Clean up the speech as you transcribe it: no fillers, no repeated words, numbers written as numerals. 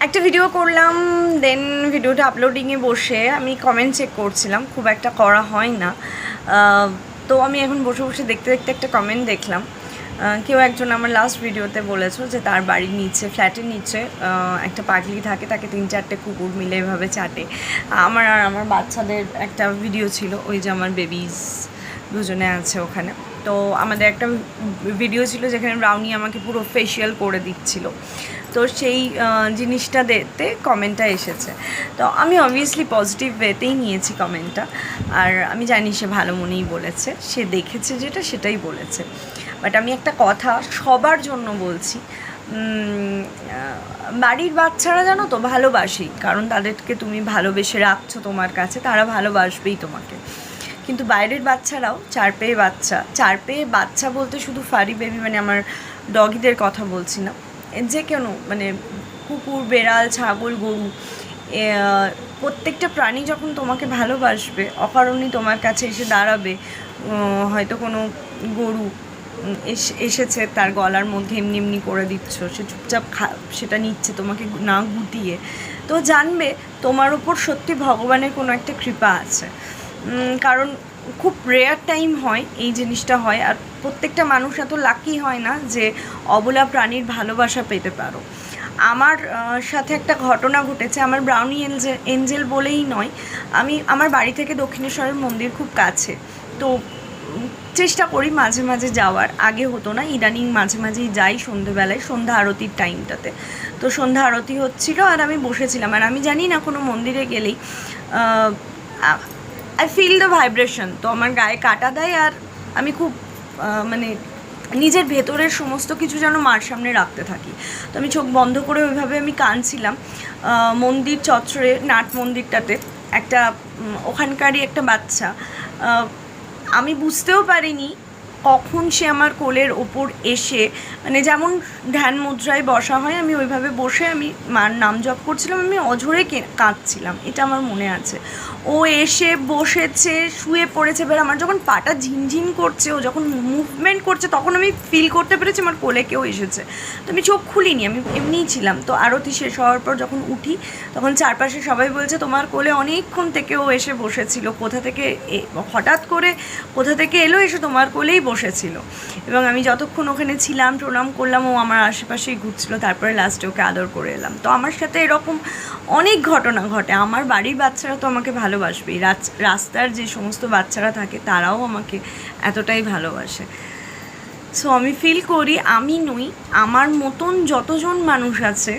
একটা ভিডিও করলাম, দেন ভিডিওটা আপলোডিংয়ে বসে আমি কমেন্ট চেক করছিলাম, খুব একটা করা হয় না। তো আমি এখন বসে বসে দেখতে দেখতে একটা কমেন্ট দেখলাম। কেউ একজন আমার লাস্ট ভিডিওতে বলেছো যে তার বাড়ির নিচে, ফ্ল্যাটের নিচে একটা পাগলি থাকে, তাকে 3-4টে কুকুর মিলে এভাবে চাটে। আমার আর আমার বাচ্চাদের একটা ভিডিও ছিল, ওই যে আমার বেবিজ দুজনে আছে ওখানে। তো আমাদের একটা ভিডিও ছিল যেখানে ব্রাউনি আমাকে পুরো ফেশিয়াল করে দিচ্ছিল। তো সেই জিনিসটা দেখতে কমেন্টটা এসেছে। তো আমি অবভিয়াসলি পজিটিভ ওয়েতেই নিয়েছি কমেন্টটা, আর আমি জানি সে ভালো মনেই বলেছে, সে দেখেছে যেটা সেটাই বলেছে। বাট আমি একটা কথা সবার জন্য বলছি, বাড়ির বাচ্চারা জানো তো ভালোবাসি, কারণ তাদেরকে তুমি ভালোবেসে রাখছো তোমার কাছে, তারা ভালোবাসবেই তোমাকে। কিন্তু বাইরের বাচ্চারাও চার পেয়ে বাচ্চা বলতে শুধু ফারি বেবি মানে আমার ডগিদের কথা বলছি না, যে কেন মানে কুকুর, বেড়াল, ছাগল, গরু, প্রত্যেকটা প্রাণী যখন তোমাকে ভালোবাসবে, অকারণেই তোমার কাছে এসে দাঁড়াবে। হয়তো কোনো গরু এসেছে, তার গলার মধ্যে এমনি এমনি করে দিচ্ছ, সে চুপচাপ সেটা নিচ্ছে তোমাকে না গুটিয়ে, তো জানবে তোমার ওপর সত্যি ভগবানের কোনো একটা কৃপা আছে। কারণ খুব রেয়ার টাইম হয় এই জিনিসটা হয়, আর প্রত্যেকটা মানুষ এত লাকি হয় না যে অবলা প্রাণীর ভালোবাসা পেতে পারো। আমার সাথে একটা ঘটনা ঘটেছে, আমার ব্রাউনি এঞ্জেল বলেই নয়, আমার বাড়ি থেকে দক্ষিণেশ্বরের মন্দির খুব কাছে, তো চেষ্টা করি মাঝে মাঝে যাওয়ার। আগে হতো না, ইদানিং মাঝে মাঝেই যাই সন্ধ্যেবেলায়, সন্ধ্যা আরতির টাইমটাতে। তো সন্ধ্যা আরতি হচ্ছিলো আর আমি বসেছিলাম, আর আমি জানি না কোনো মন্দিরে গেলেই আই ফিল দ্য ভাইব্রেশন, তো আমার গায়ে কাটা দেয়, আর আমি খুব মানে নিজের ভেতরের সমস্ত কিছু যেন মার সামনে রাখতে থাকি। তো আমি চোখ বন্ধ করে ওইভাবে আমি কাঁদছিলাম। মন্দির চত্বরে, নাট মন্দিরটাতে একটা ওখানকারই একটা বাচ্চা, আমি বুঝতেও পারিনি কখন সে আমার কোলের ওপর এসে, মানে যেমন ধ্যান মুদ্রায় বসা হয়, আমি ওইভাবে বসে আমি মার নাম জপ করছিলাম, আমি অঝরে কাঁদছিলাম, এটা আমার মনে আছে। ও এসে বসেছে, শুয়ে পড়েছে, এবার আমার যখন পাটা ঝিনঝিন করছে, ও যখন মুভমেন্ট করছে, তখন আমি ফিল করতে পেরেছি আমার কোলে কেউ এসেছে। তো আমি চোখ খুলিনি, আমি এমনিই ছিলাম। তো আরতি শেষ হওয়ার পর যখন উঠি, তখন চারপাশে সবাই বলছে তোমার কোলে অনেকক্ষণ থেকে ও এসে বসেছিল, কোথা থেকে হঠাৎ করে কোথা থেকে এলো, এসে তোমার কোলেই বসেছিল। এবং আমি যতক্ষণ ওখানে ছিলাম, প্রণাম করলাম, ও আমার আশেপাশেই ঘুরছিল, তারপরে লাস্টে ওকে আদর করে এলাম। তো আমার সাথে এরকম অনেক ঘটনা ঘটে। আমার বাড়ির বাচ্চারা তো আমাকে ভালোবাসবেই, রাস্তার যে সমস্ত বাচ্চারা থাকে তারাও আমাকে এতটাই ভালোবাসে। সো আমি ফিল করি আমি নই, আমার মতন যতজন মানুষ আছে